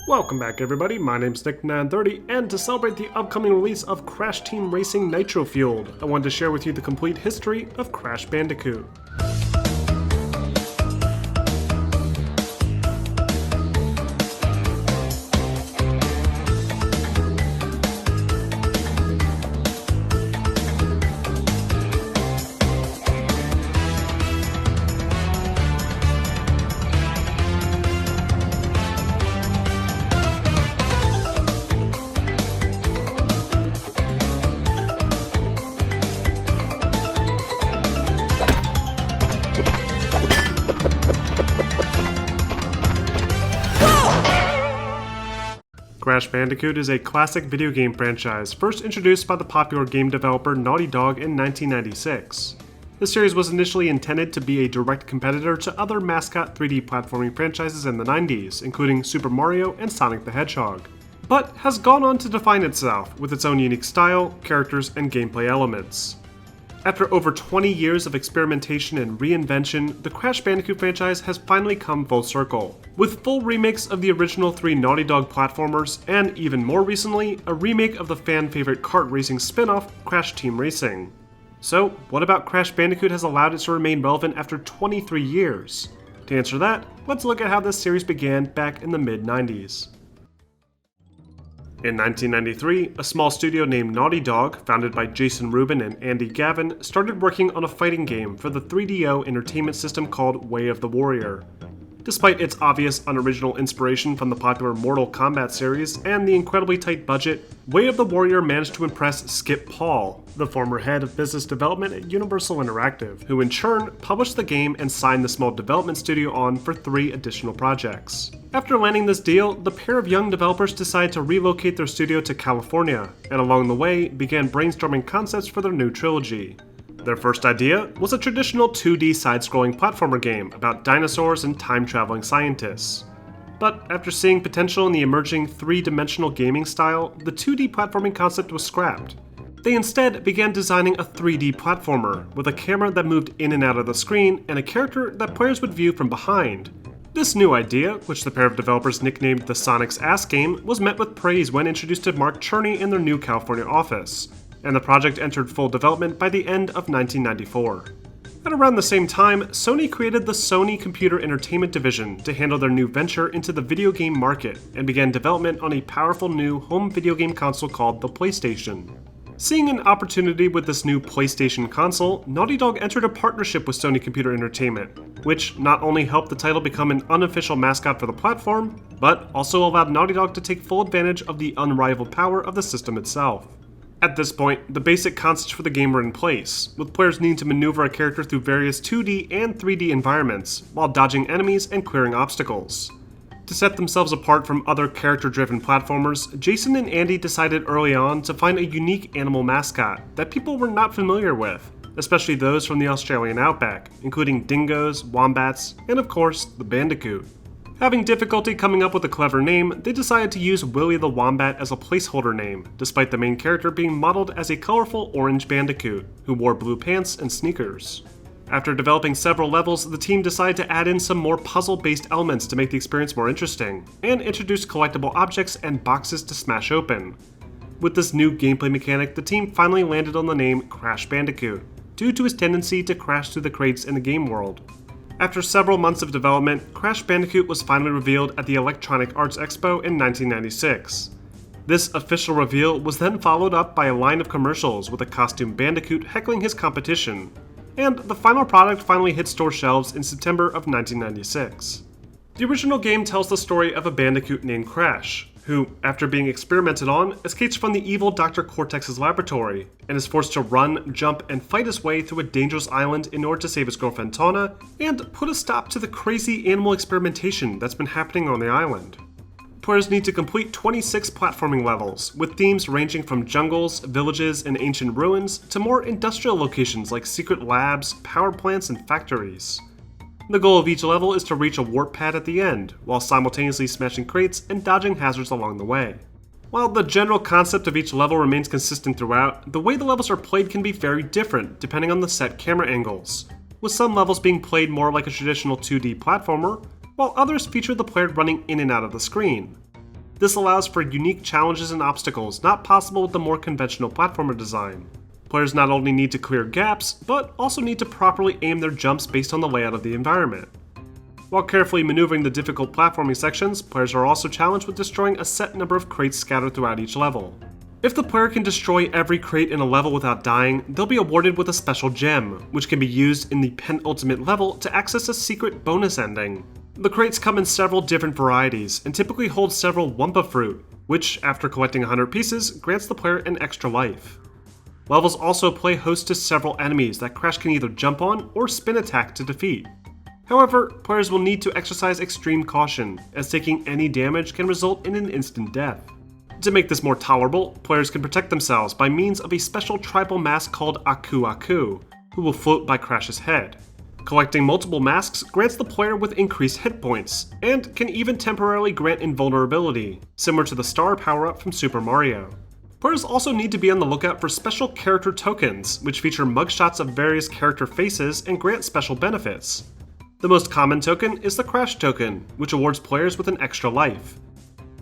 Welcome back everybody, my name's Nick930, and to celebrate the upcoming release of Crash Team Racing Nitro-Fueled, I wanted to share with you the complete history of Crash Bandicoot. Crash Bandicoot is a classic video game franchise first introduced by the popular game developer Naughty Dog in 1996. The series was initially intended to be a direct competitor to other mascot 3D platforming franchises in the 90s, including Super Mario and Sonic the Hedgehog, but has gone on to define itself with its own unique style, characters, and gameplay elements. After over 20 years of experimentation and reinvention, the Crash Bandicoot franchise has finally come full circle, with full remakes of the original 3 Naughty Dog platformers, and even more recently, a remake of the fan-favorite kart racing spin-off, Crash Team Racing. So, what about Crash Bandicoot has allowed it to remain relevant after 23 years? To answer that, let's look at how this series began back in the mid-90s. In 1993, a small studio named Naughty Dog, founded by Jason Rubin and Andy Gavin, started working on a fighting game for the 3DO entertainment system called Way of the Warrior. Despite its obvious unoriginal inspiration from the popular Mortal Kombat series and the incredibly tight budget, Way of the Warrior managed to impress Skip Paul, the former head of business development at Universal Interactive, who in turn published the game and signed the small development studio on for 3 additional projects. After landing this deal, the pair of young developers decided to relocate their studio to California, and along the way began brainstorming concepts for their new trilogy. Their first idea was a traditional 2D side-scrolling platformer game about dinosaurs and time-traveling scientists. But after seeing potential in the emerging 3-dimensional gaming style, the 2D platforming concept was scrapped. They instead began designing a 3D platformer, with a camera that moved in and out of the screen and a character that players would view from behind. This new idea, which the pair of developers nicknamed the Sonic's Ass Game, was met with praise when introduced to Mark Cherney in their new California office, and the project entered full development by the end of 1994. At around the same time, Sony created the Sony Computer Entertainment Division to handle their new venture into the video game market and began development on a powerful new home video game console called the PlayStation. Seeing an opportunity with this new PlayStation console, Naughty Dog entered a partnership with Sony Computer Entertainment, which not only helped the title become an unofficial mascot for the platform, but also allowed Naughty Dog to take full advantage of the unrivaled power of the system itself. At this point, the basic concepts for the game were in place, with players needing to maneuver a character through various 2D and 3D environments, while dodging enemies and clearing obstacles. To set themselves apart from other character-driven platformers, Jason and Andy decided early on to find a unique animal mascot that people were not familiar with, especially those from the Australian outback, including dingoes, wombats, and of course, the Bandicoot. Having difficulty coming up with a clever name, they decided to use Willy the Wombat as a placeholder name, despite the main character being modeled as a colorful orange Bandicoot, who wore blue pants and sneakers. After developing several levels, the team decided to add in some more puzzle-based elements to make the experience more interesting, and introduce collectible objects and boxes to smash open. With this new gameplay mechanic, the team finally landed on the name Crash Bandicoot, due to his tendency to crash through the crates in the game world. After several months of development, Crash Bandicoot was finally revealed at the Electronic Arts Expo in 1996. This official reveal was then followed up by a line of commercials with a costume Bandicoot heckling his competition, and the final product finally hit store shelves in September of 1996. The original game tells the story of a Bandicoot named Crash, who, after being experimented on, escapes from the evil Dr. Cortex's laboratory, and is forced to run, jump, and fight his way through a dangerous island in order to save his girlfriend Tawna, and put a stop to the crazy animal experimentation that's been happening on the island. Players need to complete 26 platforming levels, with themes ranging from jungles, villages, and ancient ruins, to more industrial locations like secret labs, power plants, and factories. The goal of each level is to reach a warp pad at the end, while simultaneously smashing crates and dodging hazards along the way. While the general concept of each level remains consistent throughout, the way the levels are played can be very different depending on the set camera angles, with some levels being played more like a traditional 2D platformer, while others feature the player running in and out of the screen. This allows for unique challenges and obstacles not possible with the more conventional platformer design. Players not only need to clear gaps, but also need to properly aim their jumps based on the layout of the environment. While carefully maneuvering the difficult platforming sections, players are also challenged with destroying a set number of crates scattered throughout each level. If the player can destroy every crate in a level without dying, they'll be awarded with a special gem, which can be used in the penultimate level to access a secret bonus ending. The crates come in several different varieties, and typically hold several Wumpa fruit, which, after collecting 100 pieces, grants the player an extra life. Levels also play host to several enemies that Crash can either jump on or spin attack to defeat. However, players will need to exercise extreme caution, as taking any damage can result in an instant death. To make this more tolerable, players can protect themselves by means of a special tribal mask called Aku Aku, who will float by Crash's head. Collecting multiple masks grants the player with increased hit points, and can even temporarily grant invulnerability, similar to the star power-up from Super Mario. Players also need to be on the lookout for special character tokens, which feature mugshots of various character faces and grant special benefits. The most common token is the Crash token, which awards players with an extra life.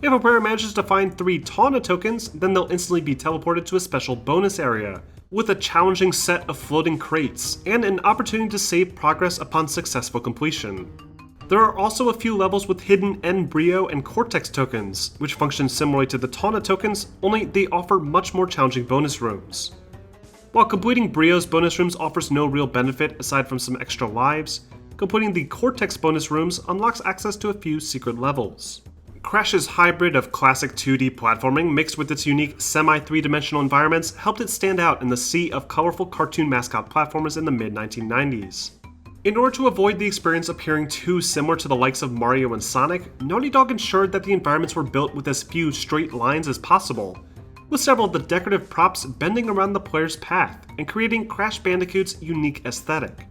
If a player manages to find 3 Tawna tokens, then they'll instantly be teleported to a special bonus area, with a challenging set of floating crates, and an opportunity to save progress upon successful completion. There are also a few levels with hidden N-Brio and Cortex tokens, which function similarly to the Tawna tokens, only they offer much more challenging bonus rooms. While completing Brio's bonus rooms offers no real benefit aside from some extra lives, completing the Cortex bonus rooms unlocks access to a few secret levels. Crash's hybrid of classic 2D platforming mixed with its unique semi-3-dimensional environments helped it stand out in the sea of colorful cartoon mascot platformers in the mid-1990s. In order to avoid the experience appearing too similar to the likes of Mario and Sonic, Naughty Dog ensured that the environments were built with as few straight lines as possible, with several of the decorative props bending around the player's path and creating Crash Bandicoot's unique aesthetic.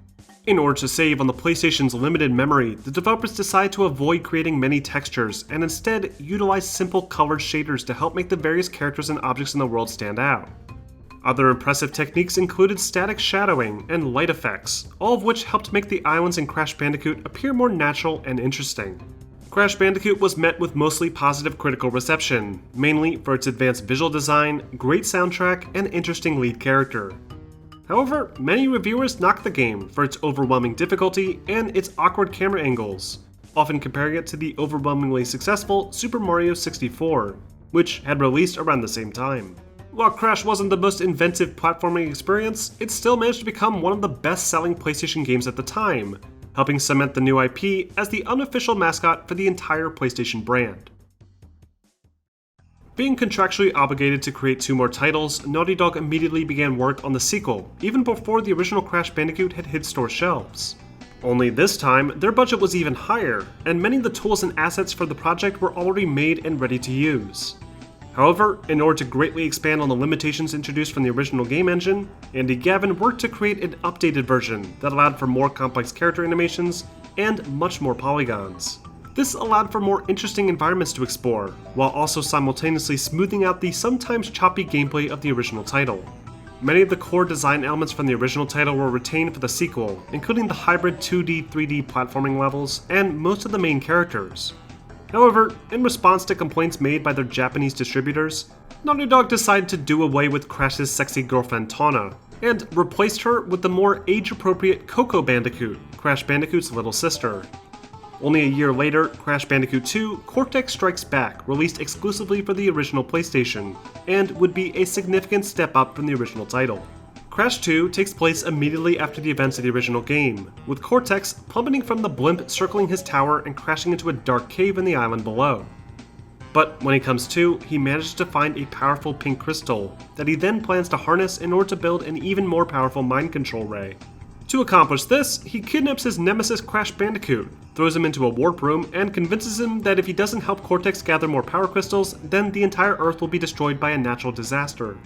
In order to save on the PlayStation's limited memory, the developers decided to avoid creating many textures and instead utilize simple colored shaders to help make the various characters and objects in the world stand out. Other impressive techniques included static shadowing and light effects, all of which helped make the islands in Crash Bandicoot appear more natural and interesting. Crash Bandicoot was met with mostly positive critical reception, mainly for its advanced visual design, great soundtrack, and interesting lead character. However, many reviewers knocked the game for its overwhelming difficulty and its awkward camera angles, often comparing it to the overwhelmingly successful Super Mario 64, which had released around the same time. While Crash wasn't the most inventive platforming experience, it still managed to become one of the best-selling PlayStation games at the time, helping cement the new IP as the unofficial mascot for the entire PlayStation brand. Being contractually obligated to create 2 more titles, Naughty Dog immediately began work on the sequel, even before the original Crash Bandicoot had hit store shelves. Only this time, their budget was even higher, and many of the tools and assets for the project were already made and ready to use. However, in order to greatly expand on the limitations introduced from the original game engine, Andy Gavin worked to create an updated version that allowed for more complex character animations and much more polygons. This allowed for more interesting environments to explore, while also simultaneously smoothing out the sometimes choppy gameplay of the original title. Many of the core design elements from the original title were retained for the sequel, including the hybrid 2D, 3D platforming levels and most of the main characters. However, in response to complaints made by their Japanese distributors, Naughty Dog decided to do away with Crash's sexy girlfriend Tawna, and replaced her with the more age-appropriate Coco Bandicoot, Crash Bandicoot's little sister. Only a year later, Crash Bandicoot 2 Cortex Strikes Back released exclusively for the original PlayStation, and would be a significant step up from the original title. Crash 2 takes place immediately after the events of the original game, with Cortex plummeting from the blimp circling his tower and crashing into a dark cave in the island below. But when he comes to, he manages to find a powerful pink crystal that he then plans to harness in order to build an even more powerful mind control ray. To accomplish this, he kidnaps his nemesis Crash Bandicoot, throws him into a warp room, and convinces him that if he doesn't help Cortex gather more power crystals, then the entire Earth will be destroyed by a natural disaster.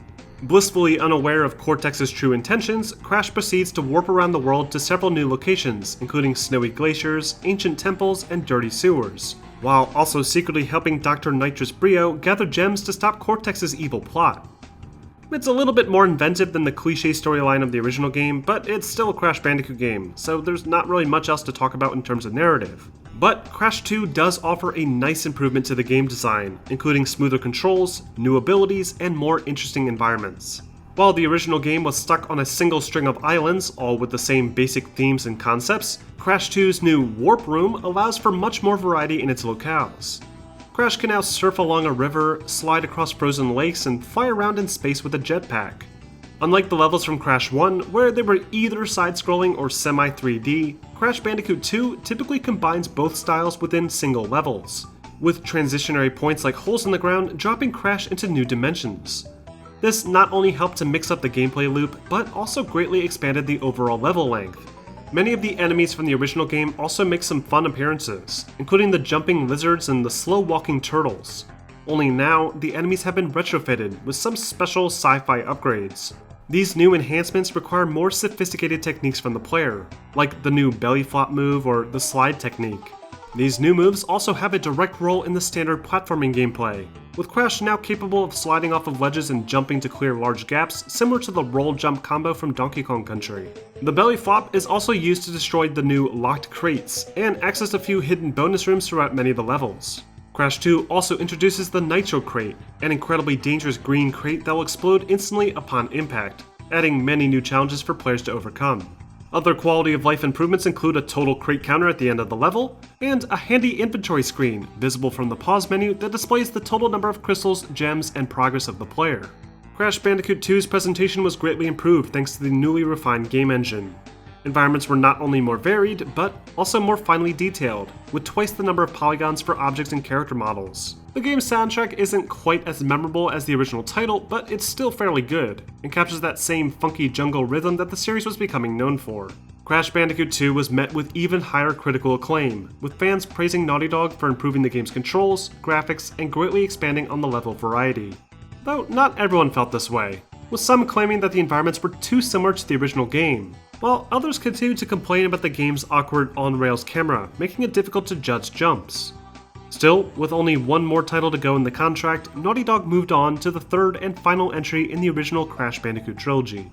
Blissfully unaware of Cortex's true intentions, Crash proceeds to warp around the world to several new locations, including snowy glaciers, ancient temples, and dirty sewers, while also secretly helping Dr. Nitrous Brio gather gems to stop Cortex's evil plot. It's a little bit more inventive than the cliché storyline of the original game, but it's still a Crash Bandicoot game, so there's not really much else to talk about in terms of narrative. But Crash 2 does offer a nice improvement to the game design, including smoother controls, new abilities, and more interesting environments. While the original game was stuck on a single string of islands, all with the same basic themes and concepts, Crash 2's new Warp Room allows for much more variety in its locales. Crash can now surf along a river, slide across frozen lakes, and fly around in space with a jetpack. Unlike the levels from Crash 1, where they were either side-scrolling or semi-3D, Crash Bandicoot 2 typically combines both styles within single levels, with transitionary points like holes in the ground dropping Crash into new dimensions. This not only helped to mix up the gameplay loop, but also greatly expanded the overall level length. Many of the enemies from the original game also make some fun appearances, including the jumping lizards and the slow-walking turtles. Only now, the enemies have been retrofitted with some special sci-fi upgrades. These new enhancements require more sophisticated techniques from the player, like the new belly flop move or the slide technique. These new moves also have a direct role in the standard platforming gameplay, with Crash now capable of sliding off of ledges and jumping to clear large gaps, similar to the roll jump combo from Donkey Kong Country. The belly flop is also used to destroy the new locked crates, and access a few hidden bonus rooms throughout many of the levels. Crash 2 also introduces the Nitro Crate, an incredibly dangerous green crate that will explode instantly upon impact, adding many new challenges for players to overcome. Other quality of life improvements include a total crate counter at the end of the level, and a handy inventory screen visible from the pause menu that displays the total number of crystals, gems, and progress of the player. Crash Bandicoot 2's presentation was greatly improved thanks to the newly refined game engine. Environments were not only more varied, but also more finely detailed, with twice the number of polygons for objects and character models. The game's soundtrack isn't quite as memorable as the original title, but it's still fairly good, and captures that same funky jungle rhythm that the series was becoming known for. Crash Bandicoot 2 was met with even higher critical acclaim, with fans praising Naughty Dog for improving the game's controls, graphics, and greatly expanding on the level variety. Though not everyone felt this way, with some claiming that the environments were too similar to the original game, while others continued to complain about the game's awkward on-rails camera, making it difficult to judge jumps. Still, with only one more title to go in the contract, Naughty Dog moved on to the third and final entry in the original Crash Bandicoot trilogy.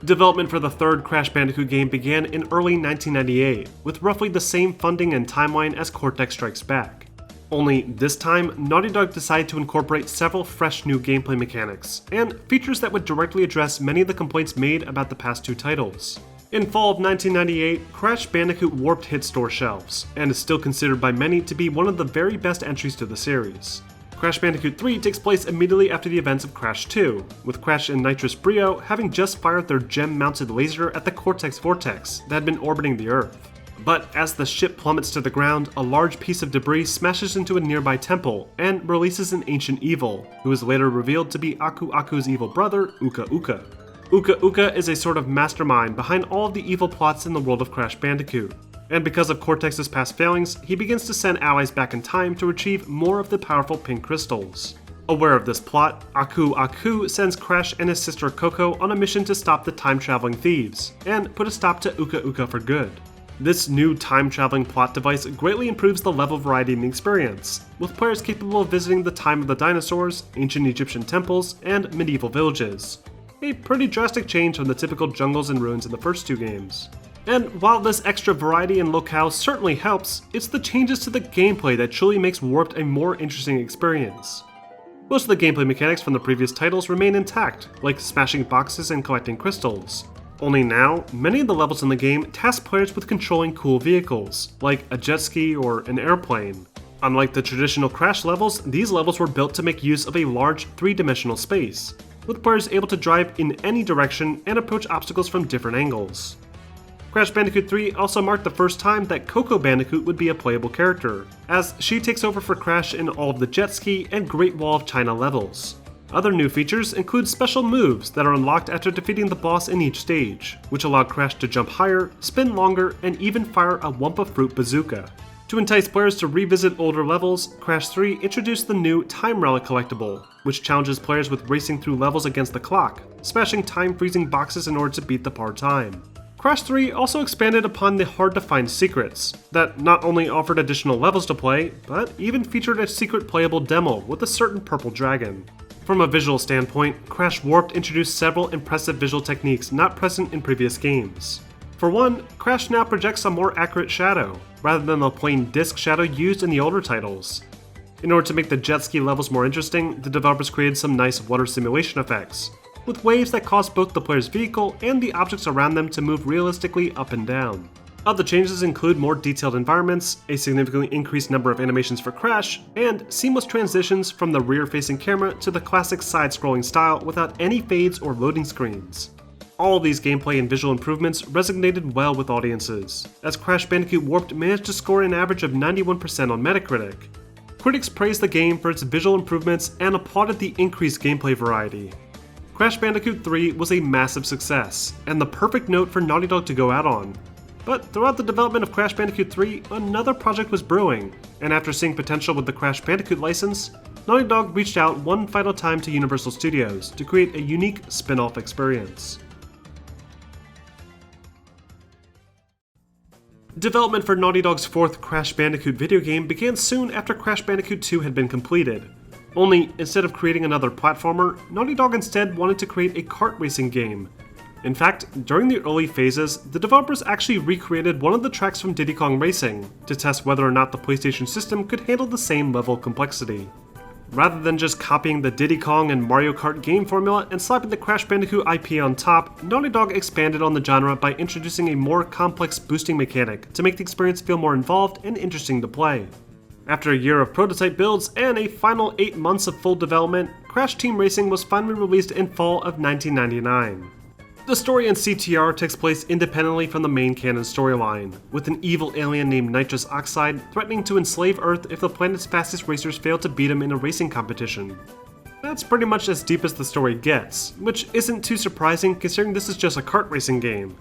Development for the third Crash Bandicoot game began in early 1998, with roughly the same funding and timeline as Cortex Strikes Back. Only this time, Naughty Dog decided to incorporate several fresh new gameplay mechanics, and features that would directly address many of the complaints made about the past two titles. In fall of 1998, Crash Bandicoot warped hit store shelves, and is still considered by many to be one of the very best entries to the series. Crash Bandicoot 3 takes place immediately after the events of Crash 2, with Crash and Nitrous Brio having just fired their gem-mounted laser at the Cortex Vortex that had been orbiting the Earth. But as the ship plummets to the ground, a large piece of debris smashes into a nearby temple and releases an ancient evil, who is later revealed to be Aku Aku's evil brother, Uka Uka. Uka Uka is a sort of mastermind behind all of the evil plots in the world of Crash Bandicoot, and because of Cortex's past failings, he begins to send allies back in time to retrieve more of the powerful pink crystals. Aware of this plot, Aku Aku sends Crash and his sister Coco on a mission to stop the time-traveling thieves, and put a stop to Uka Uka for good. This new time-traveling plot device greatly improves the level variety in the experience, with players capable of visiting the time of the dinosaurs, ancient Egyptian temples, and medieval villages. A pretty drastic change from the typical jungles and ruins in the first two games. And while this extra variety in locales certainly helps, it's the changes to the gameplay that truly makes Warped a more interesting experience. Most of the gameplay mechanics from the previous titles remain intact, like smashing boxes and collecting crystals. Only now, many of the levels in the game task players with controlling cool vehicles, like a jet ski or an airplane. Unlike the traditional Crash levels, these levels were built to make use of a large three-dimensional space, with players able to drive in any direction and approach obstacles from different angles. Crash Bandicoot 3 also marked the first time that Coco Bandicoot would be a playable character, as she takes over for Crash in all of the jet ski and Great Wall of China levels. Other new features include special moves that are unlocked after defeating the boss in each stage, which allow Crash to jump higher, spin longer, and even fire a Wumpa Fruit bazooka. To entice players to revisit older levels, Crash 3 introduced the new Time Relic collectible, which challenges players with racing through levels against the clock, smashing time-freezing boxes in order to beat the par time. Crash 3 also expanded upon the hard-to-find secrets, that not only offered additional levels to play, but even featured a secret playable demo with a certain purple dragon. From a visual standpoint, Crash Warped introduced several impressive visual techniques not present in previous games. For one, Crash now projects a more accurate shadow, rather than the plain disc shadow used in the older titles. In order to make the jet ski levels more interesting, the developers created some nice water simulation effects, with waves that cause both the player's vehicle and the objects around them to move realistically up and down. Other changes include more detailed environments, a significantly increased number of animations for Crash, and seamless transitions from the rear-facing camera to the classic side-scrolling style without any fades or loading screens. All of these gameplay and visual improvements resonated well with audiences, as Crash Bandicoot Warped managed to score an average of 91% on Metacritic. Critics praised the game for its visual improvements and applauded the increased gameplay variety. Crash Bandicoot 3 was a massive success, and the perfect note for Naughty Dog to go out on. But throughout the development of Crash Bandicoot 3, another project was brewing, and after seeing potential with the Crash Bandicoot license, Naughty Dog reached out one final time to Universal Studios to create a unique spin-off experience. Development for Naughty Dog's fourth Crash Bandicoot video game began soon after Crash Bandicoot 2 had been completed. Only, instead of creating another platformer, Naughty Dog instead wanted to create a kart racing game. In fact, during the early phases, the developers actually recreated one of the tracks from Diddy Kong Racing to test whether or not the PlayStation system could handle the same level of complexity. Rather than just copying the Diddy Kong and Mario Kart game formula and slapping the Crash Bandicoot IP on top, Naughty Dog expanded on the genre by introducing a more complex boosting mechanic to make the experience feel more involved and interesting to play. After a year of prototype builds and a final 8 months of full development, Crash Team Racing was finally released in fall of 1999. The story in CTR takes place independently from the main canon storyline, with an evil alien named Nitrous Oxide threatening to enslave Earth if the planet's fastest racers fail to beat him in a racing competition. That's pretty much as deep as the story gets, which isn't too surprising considering this is just a kart racing game.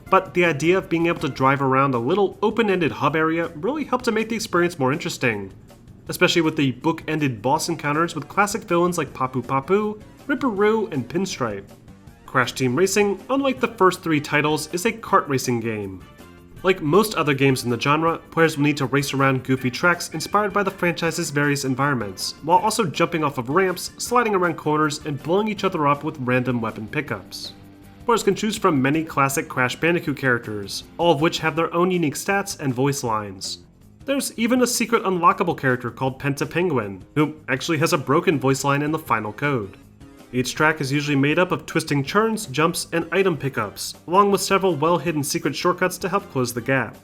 But the idea of being able to drive around a little open-ended hub area really helped to make the experience more interesting, especially with the book-ended boss encounters with classic villains like Papu Papu, Ripperoo, and Pinstripe. Crash Team Racing, unlike the first 3 titles, is a kart racing game. Like most other games in the genre, players will need to race around goofy tracks inspired by the franchise's various environments, while also jumping off of ramps, sliding around corners, and blowing each other up with random weapon pickups. Players can choose from many classic Crash Bandicoot characters, all of which have their own unique stats and voice lines. There's even a secret unlockable character called Penta Penguin, who actually has a broken voice line in the final code. Each track is usually made up of twisting turns, jumps, and item pickups, along with several well-hidden secret shortcuts to help close the gap.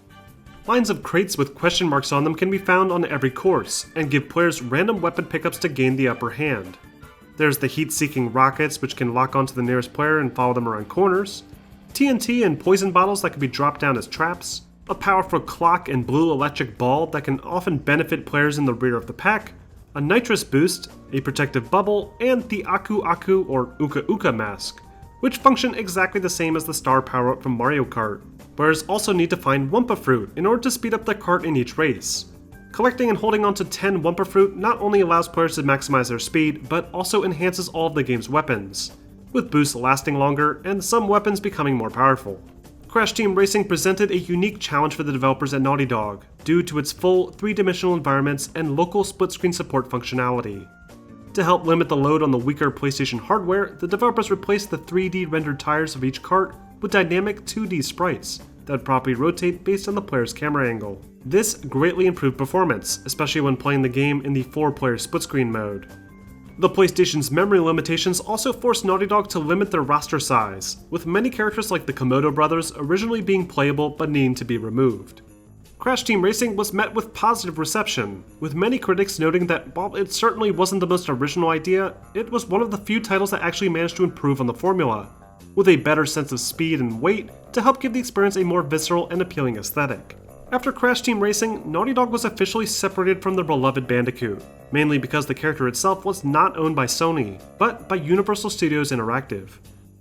Lines of crates with question marks on them can be found on every course, and give players random weapon pickups to gain the upper hand. There's the heat-seeking rockets, which can lock onto the nearest player and follow them around corners, TNT and poison bottles that can be dropped down as traps, a powerful clock and blue electric ball that can often benefit players in the rear of the pack, a nitrous boost, a protective bubble, and the Aku Aku or Uka Uka mask, which function exactly the same as the star power-up from Mario Kart. Players also need to find Wumpa Fruit in order to speed up the kart in each race. Collecting and holding onto 10 Wumpa Fruit not only allows players to maximize their speed, but also enhances all of the game's weapons, with boosts lasting longer and some weapons becoming more powerful. Crash Team Racing presented a unique challenge for the developers at Naughty Dog, due to its full 3-dimensional environments and local split-screen support functionality. To help limit the load on the weaker PlayStation hardware, the developers replaced the 3D rendered tires of each kart with dynamic 2D sprites that properly rotate based on the player's camera angle. This greatly improved performance, especially when playing the game in the 4-player split-screen mode. The PlayStation's memory limitations also forced Naughty Dog to limit their roster size, with many characters like the Komodo brothers originally being playable but needing to be removed. Crash Team Racing was met with positive reception, with many critics noting that while it certainly wasn't the most original idea, it was one of the few titles that actually managed to improve on the formula, with a better sense of speed and weight to help give the experience a more visceral and appealing aesthetic. After Crash Team Racing, Naughty Dog was officially separated from their beloved Bandicoot, mainly because the character itself was not owned by Sony, but by Universal Studios Interactive.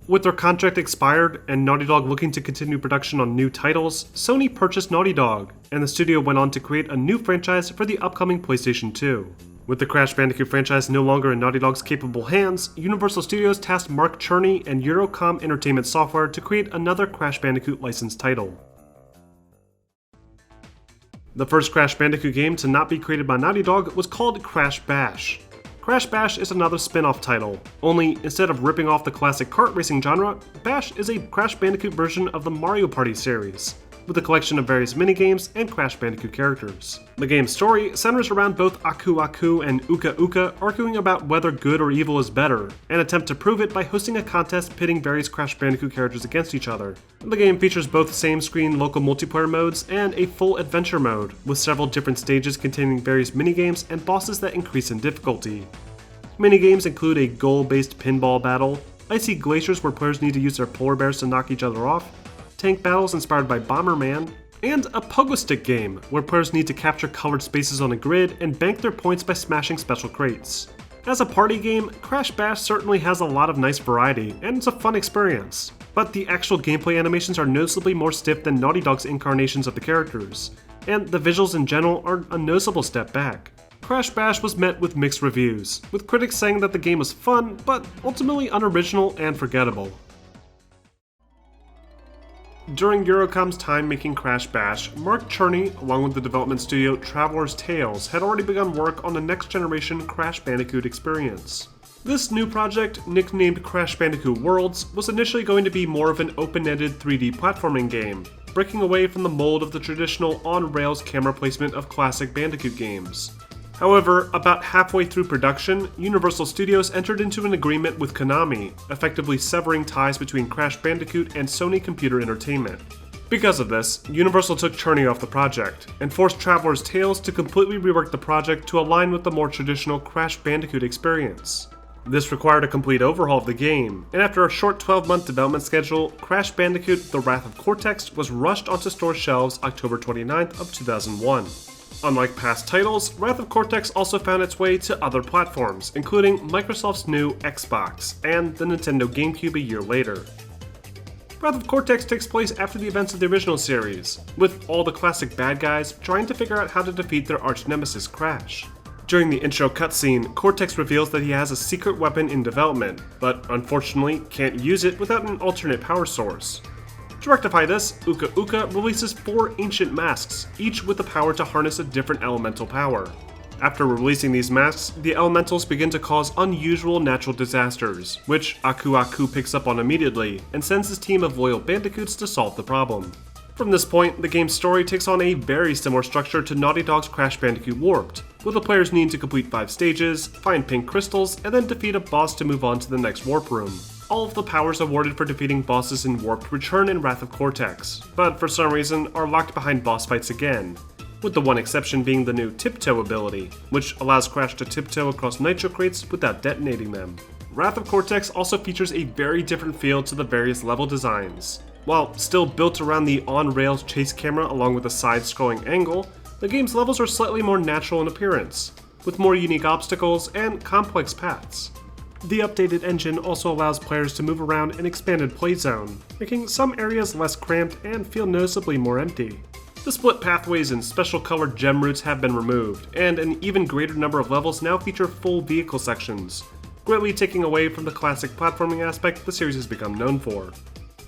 With their contract expired and Naughty Dog looking to continue production on new titles, Sony purchased Naughty Dog, and the studio went on to create a new franchise for the upcoming PlayStation 2. With the Crash Bandicoot franchise no longer in Naughty Dog's capable hands, Universal Studios tasked Mark Cherney and Eurocom Entertainment Software to create another Crash Bandicoot licensed title. The first Crash Bandicoot game to not be created by Naughty Dog was called Crash Bash. Crash Bash is another spin-off title, only instead of ripping off the classic kart racing genre, Bash is a Crash Bandicoot version of the Mario Party series, with a collection of various minigames and Crash Bandicoot characters. The game's story centers around both Aku Aku and Uka Uka arguing about whether good or evil is better, and attempt to prove it by hosting a contest pitting various Crash Bandicoot characters against each other. The game features both same-screen local multiplayer modes and a full adventure mode, with several different stages containing various minigames and bosses that increase in difficulty. Minigames include a goal-based pinball battle, icy glaciers where players need to use their polar bears to knock each other off, tank battles inspired by Bomberman, and a pogo stick game where players need to capture colored spaces on a grid and bank their points by smashing special crates. As a party game, Crash Bash certainly has a lot of nice variety, and it's a fun experience, but the actual gameplay animations are noticeably more stiff than Naughty Dog's incarnations of the characters, and the visuals in general are a noticeable step back. Crash Bash was met with mixed reviews, with critics saying that the game was fun, but ultimately unoriginal and forgettable. During Eurocom's time making Crash Bash, Mark Cherney, along with the development studio Traveller's Tales, had already begun work on the next-generation Crash Bandicoot experience. This new project, nicknamed Crash Bandicoot Worlds, was initially going to be more of an open-ended 3D platforming game, breaking away from the mold of the traditional on-rails camera placement of classic Bandicoot games. However, about halfway through production, Universal Studios entered into an agreement with Konami, effectively severing ties between Crash Bandicoot and Sony Computer Entertainment. Because of this, Universal took Cherney off the project, and forced Traveller's Tales to completely rework the project to align with the more traditional Crash Bandicoot experience. This required a complete overhaul of the game, and after a short 12-month development schedule, Crash Bandicoot: The Wrath of Cortex was rushed onto store shelves October 29th of 2001. Unlike past titles, Wrath of Cortex also found its way to other platforms, including Microsoft's new Xbox and the Nintendo GameCube a year later. Wrath of Cortex takes place after the events of the original series, with all the classic bad guys trying to figure out how to defeat their arch-nemesis Crash. During the intro cutscene, Cortex reveals that he has a secret weapon in development, but unfortunately can't use it without an alternate power source. To rectify this, Uka Uka releases 4 ancient masks, each with the power to harness a different elemental power. After releasing these masks, the elementals begin to cause unusual natural disasters, which Aku Aku picks up on immediately and sends his team of loyal bandicoots to solve the problem. From this point, the game's story takes on a very similar structure to Naughty Dog's Crash Bandicoot Warped, with the players needing to complete 5 stages, find pink crystals, and then defeat a boss to move on to the next warp room. All of the powers awarded for defeating bosses in Warped return in Wrath of Cortex, but for some reason are locked behind boss fights again, with the one exception being the new Tiptoe ability, which allows Crash to tiptoe across nitro crates without detonating them. Wrath of Cortex also features a very different feel to the various level designs. While still built around the on-rails chase camera along with a side-scrolling angle, the game's levels are slightly more natural in appearance, with more unique obstacles and complex paths. The updated engine also allows players to move around an expanded play zone, making some areas less cramped and feel noticeably more empty. The split pathways and special colored gem routes have been removed, and an even greater number of levels now feature full vehicle sections, greatly taking away from the classic platforming aspect the series has become known for.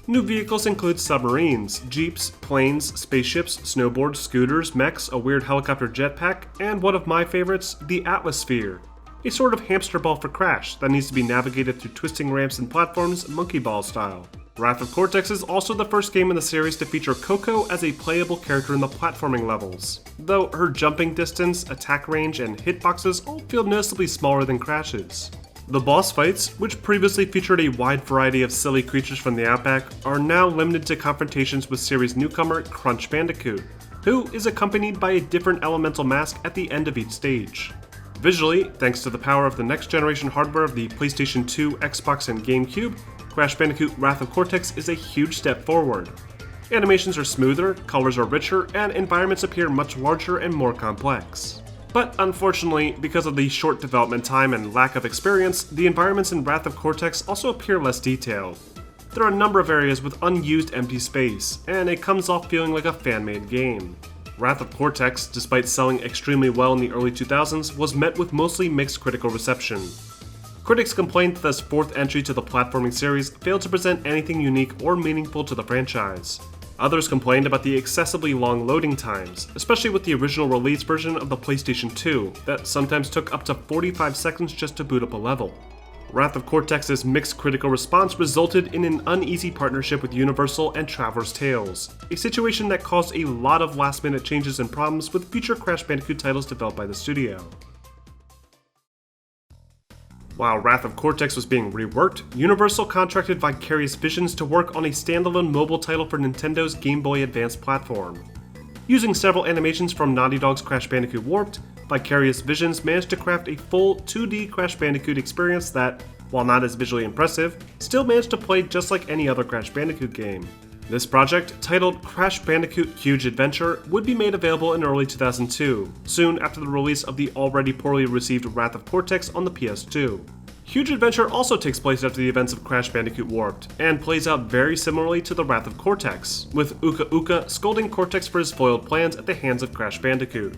New vehicles include submarines, jeeps, planes, spaceships, snowboards, scooters, mechs, a weird helicopter jetpack, and one of my favorites, the Atmosphere, a sort of hamster ball for Crash that needs to be navigated through twisting ramps and platforms, monkey ball style. Wrath of Cortex is also the first game in the series to feature Coco as a playable character in the platforming levels, though her jumping distance, attack range, and hitboxes all feel noticeably smaller than Crash's. The boss fights, which previously featured a wide variety of silly creatures from the outback, are now limited to confrontations with series newcomer Crash Bandicoot, who is accompanied by a different elemental mask at the end of each stage. Visually, thanks to the power of the next-generation hardware of the PlayStation 2, Xbox, and GameCube, Crash Bandicoot Wrath of Cortex is a huge step forward. Animations are smoother, colors are richer, and environments appear much larger and more complex. But unfortunately, because of the short development time and lack of experience, the environments in Wrath of Cortex also appear less detailed. There are a number of areas with unused empty space, and it comes off feeling like a fan-made game. Wrath of Cortex, despite selling extremely well in the early 2000s, was met with mostly mixed critical reception. Critics complained that this fourth entry to the platforming series failed to present anything unique or meaningful to the franchise. Others complained about the excessively long loading times, especially with the original release version of the PlayStation 2, that sometimes took up to 45 seconds just to boot up a level. Wrath of Cortex's mixed critical response resulted in an uneasy partnership with Universal and Traveler's Tales, a situation that caused a lot of last-minute changes and problems with future Crash Bandicoot titles developed by the studio. While Wrath of Cortex was being reworked, Universal contracted Vicarious Visions to work on a standalone mobile title for Nintendo's Game Boy Advance platform. Using several animations from Naughty Dog's Crash Bandicoot Warped, Vicarious Visions managed to craft a full 2D Crash Bandicoot experience that, while not as visually impressive, still managed to play just like any other Crash Bandicoot game. This project, titled Crash Bandicoot Huge Adventure, would be made available in early 2002, soon after the release of the already poorly received Wrath of Cortex on the PS2. Huge Adventure also takes place after the events of Crash Bandicoot Warped, and plays out very similarly to the Wrath of Cortex, with Uka Uka scolding Cortex for his foiled plans at the hands of Crash Bandicoot.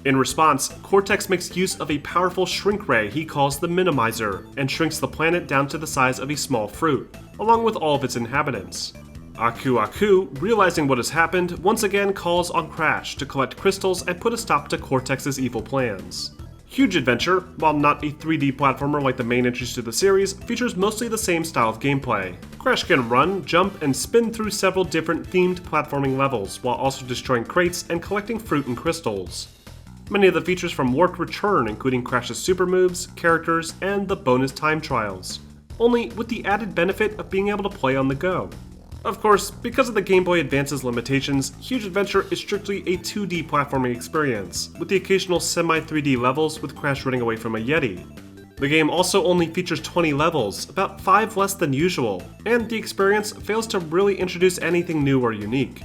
In response, Cortex makes use of a powerful shrink ray he calls the Minimizer, and shrinks the planet down to the size of a small fruit, along with all of its inhabitants. Aku Aku, realizing what has happened, once again calls on Crash to collect crystals and put a stop to Cortex's evil plans. Huge Adventure, while not a 3D platformer like the main entries to the series, features mostly the same style of gameplay. Crash can run, jump, and spin through several different themed platforming levels, while also destroying crates and collecting fruit and crystals. Many of the features from Warped return, including Crash's super moves, characters, and the bonus time trials, only with the added benefit of being able to play on the go. Of course, because of the Game Boy Advance's limitations, Huge Adventure is strictly a 2D platforming experience, with the occasional semi-3D levels with Crash running away from a Yeti. The game also only features 20 levels, about 5 less than usual, and the experience fails to really introduce anything new or unique.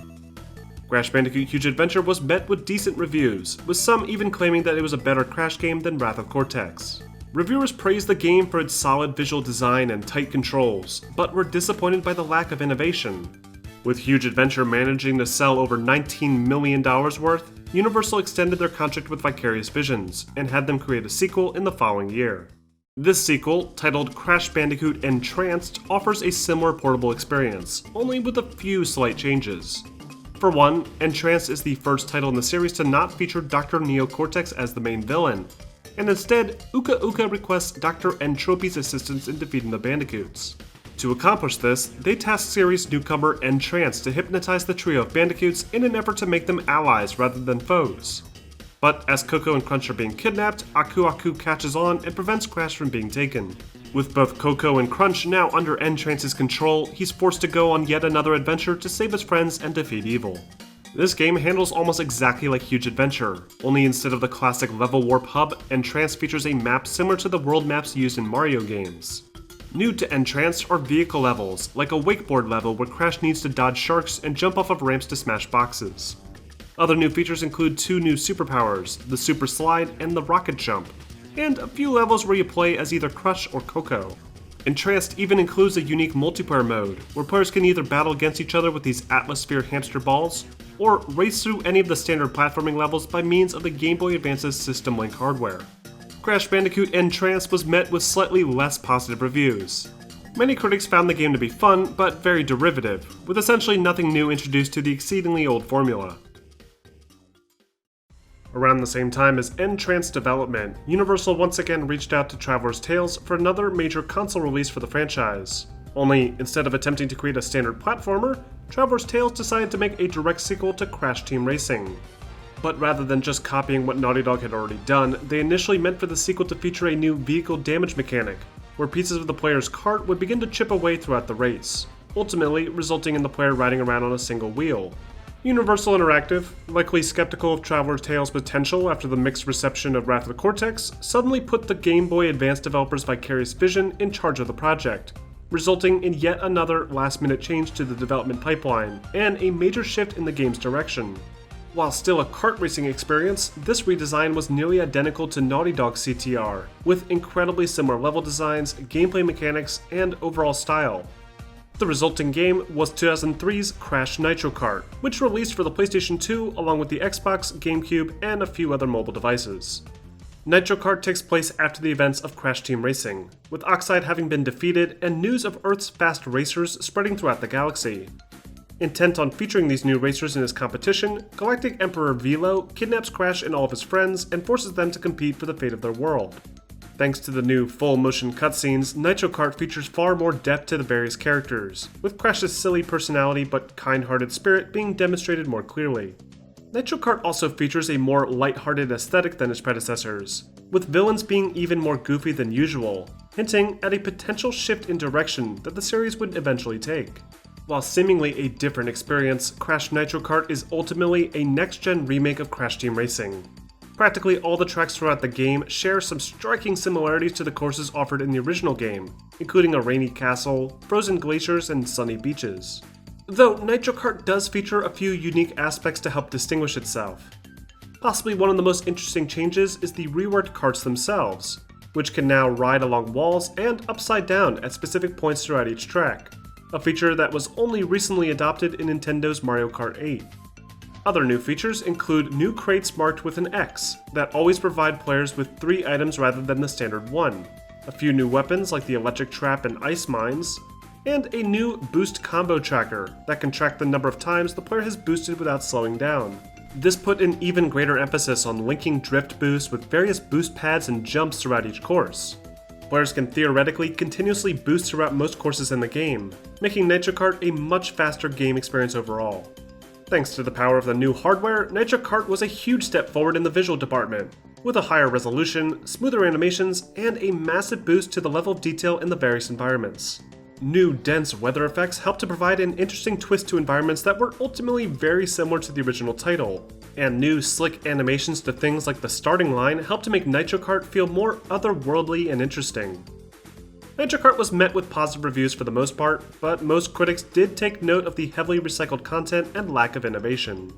Crash Bandicoot Huge Adventure was met with decent reviews, with some even claiming that it was a better Crash game than Wrath of Cortex. Reviewers praised the game for its solid visual design and tight controls, but were disappointed by the lack of innovation. With Huge Adventure managing to sell over $19 million worth, Universal extended their contract with Vicarious Visions, and had them create a sequel in the following year. This sequel, titled Crash Bandicoot Entranced, offers a similar portable experience, only with a few slight changes. For one, Entranced is the first title in the series to not feature Dr. Neo Cortex as the main villain, and instead, Uka Uka requests Dr. Entropy's assistance in defeating the Bandicoots. To accomplish this, they task series newcomer Entranced to hypnotize the trio of Bandicoots in an effort to make them allies rather than foes. But as Coco and Crunch are being kidnapped, Aku Aku catches on and prevents Crash from being taken. With both Coco and Crunch now under Entrance's control, he's forced to go on yet another adventure to save his friends and defeat evil. This game handles almost exactly like Huge Adventure, only instead of the classic level warp hub, Entranced features a map similar to the world maps used in Mario games. New to Entranced are vehicle levels, like a wakeboard level where Crash needs to dodge sharks and jump off of ramps to smash boxes. Other new features include 2 new superpowers, the Super Slide and the Rocket Jump, and a few levels where you play as either Crush or Coco. Entranced even includes a unique multiplayer mode, where players can either battle against each other with these Atmosphere hamster balls, or race through any of the standard platforming levels by means of the Game Boy Advance's System Link hardware. Crash Bandicoot Entranced was met with slightly less positive reviews. Many critics found the game to be fun, but very derivative, with essentially nothing new introduced to the exceedingly old formula. Around the same time as Entranced development, Universal once again reached out to Traveler's Tales for another major console release for the franchise. Only, instead of attempting to create a standard platformer, Traveler's Tales decided to make a direct sequel to Crash Team Racing. But rather than just copying what Naughty Dog had already done, they initially meant for the sequel to feature a new vehicle damage mechanic, where pieces of the player's cart would begin to chip away throughout the race, ultimately resulting in the player riding around on a single wheel. Universal Interactive, likely skeptical of Traveler's Tales' potential after the mixed reception of Wrath of the Cortex, suddenly put the Game Boy Advance developers Vicarious Vision in charge of the project, resulting in yet another last-minute change to the development pipeline, and a major shift in the game's direction. While still a kart racing experience, this redesign was nearly identical to Naughty Dog's CTR, with incredibly similar level designs, gameplay mechanics, and overall style. The resulting game was 2003's Crash Nitro Kart, which released for the PlayStation 2 along with the Xbox, GameCube, and a few other mobile devices. Nitro Kart takes place after the events of Crash Team Racing, with Oxide having been defeated and news of Earth's fast racers spreading throughout the galaxy. Intent on featuring these new racers in his competition, Galactic Emperor Velo kidnaps Crash and all of his friends and forces them to compete for the fate of their world. Thanks to the new full-motion cutscenes, Nitro Kart features far more depth to the various characters, with Crash's silly personality but kind-hearted spirit being demonstrated more clearly. Nitro Kart also features a more light-hearted aesthetic than its predecessors, with villains being even more goofy than usual, hinting at a potential shift in direction that the series would eventually take. While seemingly a different experience, Crash Nitro Kart is ultimately a next-gen remake of Crash Team Racing. Practically all the tracks throughout the game share some striking similarities to the courses offered in the original game, including a rainy castle, frozen glaciers, and sunny beaches. Though Nitro Kart does feature a few unique aspects to help distinguish itself. Possibly one of the most interesting changes is the reworked karts themselves, which can now ride along walls and upside down at specific points throughout each track, a feature that was only recently adopted in Nintendo's Mario Kart 8. Other new features include new crates marked with an X that always provide players with 3 items rather than the standard 1, a few new weapons like the electric trap and ice mines, and a new boost combo tracker that can track the number of times the player has boosted without slowing down. This put an even greater emphasis on linking drift boosts with various boost pads and jumps throughout each course. Players can theoretically continuously boost throughout most courses in the game, making Nitro Kart a much faster game experience overall. Thanks to the power of the new hardware, Nitro Kart was a huge step forward in the visual department, with a higher resolution, smoother animations, and a massive boost to the level of detail in the various environments. New dense weather effects helped to provide an interesting twist to environments that were ultimately very similar to the original title, and new slick animations to things like the starting line helped to make Nitro Kart feel more otherworldly and interesting. Nitro Kart was met with positive reviews for the most part, but most critics did take note of the heavily recycled content and lack of innovation.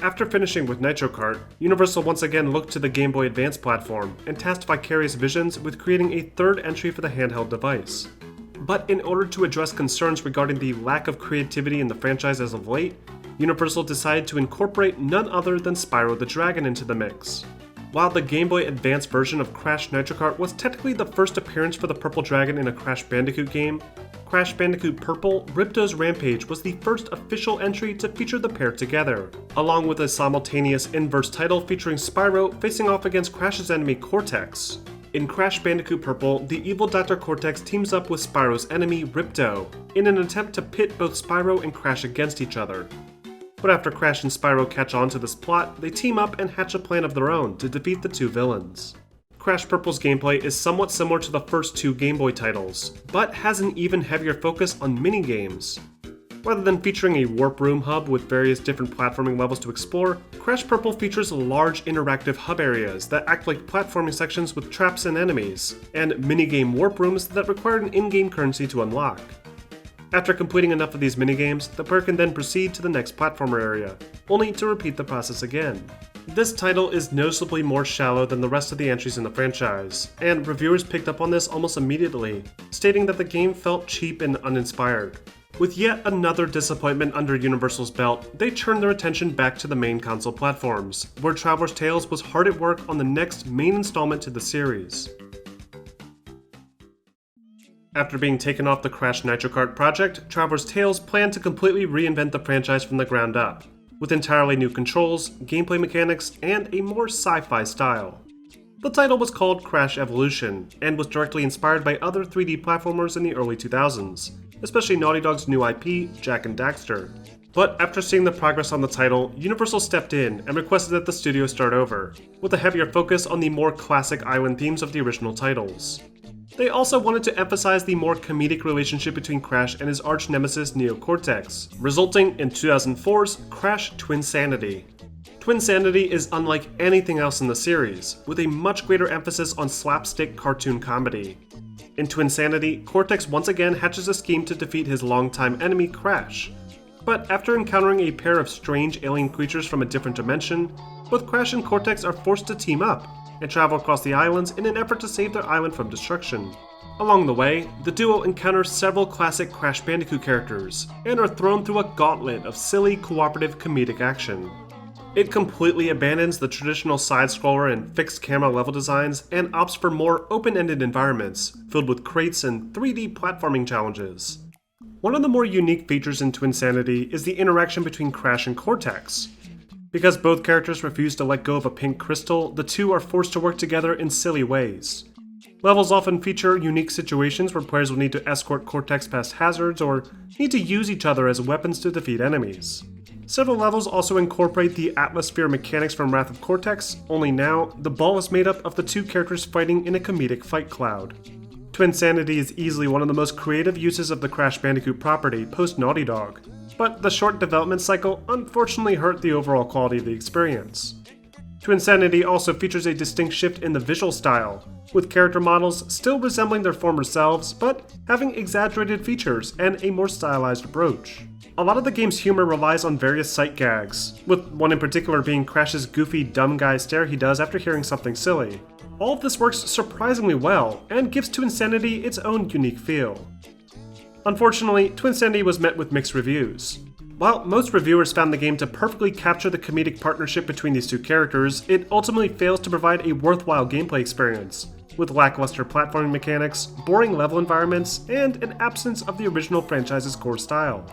After finishing with Nitro Kart, Universal once again looked to the Game Boy Advance platform and tasked Vicarious Visions with creating a third entry for the handheld device. But in order to address concerns regarding the lack of creativity in the franchise as of late, Universal decided to incorporate none other than Spyro the Dragon into the mix. While the Game Boy Advance version of Crash Nitro Kart was technically the first appearance for the Purple Dragon in a Crash Bandicoot game, Crash Bandicoot Purple Ripto's Rampage was the first official entry to feature the pair together, along with a simultaneous inverse title featuring Spyro facing off against Crash's enemy Cortex. In Crash Bandicoot Purple, the evil Dr. Cortex teams up with Spyro's enemy Ripto in an attempt to pit both Spyro and Crash against each other. But after Crash and Spyro catch on to this plot, they team up and hatch a plan of their own to defeat the two villains. Crash Purple's gameplay is somewhat similar to the first 2 Game Boy titles, but has an even heavier focus on minigames. Rather than featuring a warp room hub with various different platforming levels to explore, Crash Purple features large interactive hub areas that act like platforming sections with traps and enemies, and minigame warp rooms that require an in-game currency to unlock. After completing enough of these minigames, the player can then proceed to the next platformer area, only to repeat the process again. This title is noticeably more shallow than the rest of the entries in the franchise, and reviewers picked up on this almost immediately, stating that the game felt cheap and uninspired. With yet another disappointment under Universal's belt, they turned their attention back to the main console platforms, where Traveler's Tales was hard at work on the next main installment to the series. After being taken off the Crash Nitro Kart project, Traveler's Tales planned to completely reinvent the franchise from the ground up, with entirely new controls, gameplay mechanics, and a more sci-fi style. The title was called Crash Evolution, and was directly inspired by other 3D platformers in the early 2000s, especially Naughty Dog's new IP, Jak and Daxter. But after seeing the progress on the title, Universal stepped in and requested that the studio start over, with a heavier focus on the more classic island themes of the original titles. They also wanted to emphasize the more comedic relationship between Crash and his arch-nemesis Neo Cortex, resulting in 2004's Crash Twinsanity. Twinsanity is unlike anything else in the series, with a much greater emphasis on slapstick cartoon comedy. In Twinsanity, Cortex once again hatches a scheme to defeat his longtime enemy Crash. But after encountering a pair of strange alien creatures from a different dimension, both Crash and Cortex are forced to team up and travel across the islands in an effort to save their island from destruction. Along the way, the duo encounters several classic Crash Bandicoot characters, and are thrown through a gauntlet of silly, cooperative, comedic action. It completely abandons the traditional side-scroller and fixed camera level designs and opts for more open-ended environments, filled with crates and 3D platforming challenges. One of the more unique features in Twinsanity is the interaction between Crash and Cortex. Because both characters refuse to let go of a pink crystal, the two are forced to work together in silly ways. Levels often feature unique situations where players will need to escort Cortex past hazards or need to use each other as weapons to defeat enemies. Several levels also incorporate the atmosphere mechanics from Wrath of Cortex, only now, the ball is made up of the two characters fighting in a comedic fight cloud. Twinsanity is easily one of the most creative uses of the Crash Bandicoot property post Naughty Dog, but the short development cycle unfortunately hurt the overall quality of the experience. Twinsanity also features a distinct shift in the visual style, with character models still resembling their former selves, but having exaggerated features and a more stylized approach. A lot of the game's humor relies on various sight gags, with one in particular being Crash's goofy dumb guy stare he does after hearing something silly. All of this works surprisingly well, and gives Twinsanity its own unique feel. Unfortunately, Twinsanity was met with mixed reviews. While most reviewers found the game to perfectly capture the comedic partnership between these two characters, it ultimately fails to provide a worthwhile gameplay experience, with lackluster platforming mechanics, boring level environments, and an absence of the original franchise's core style.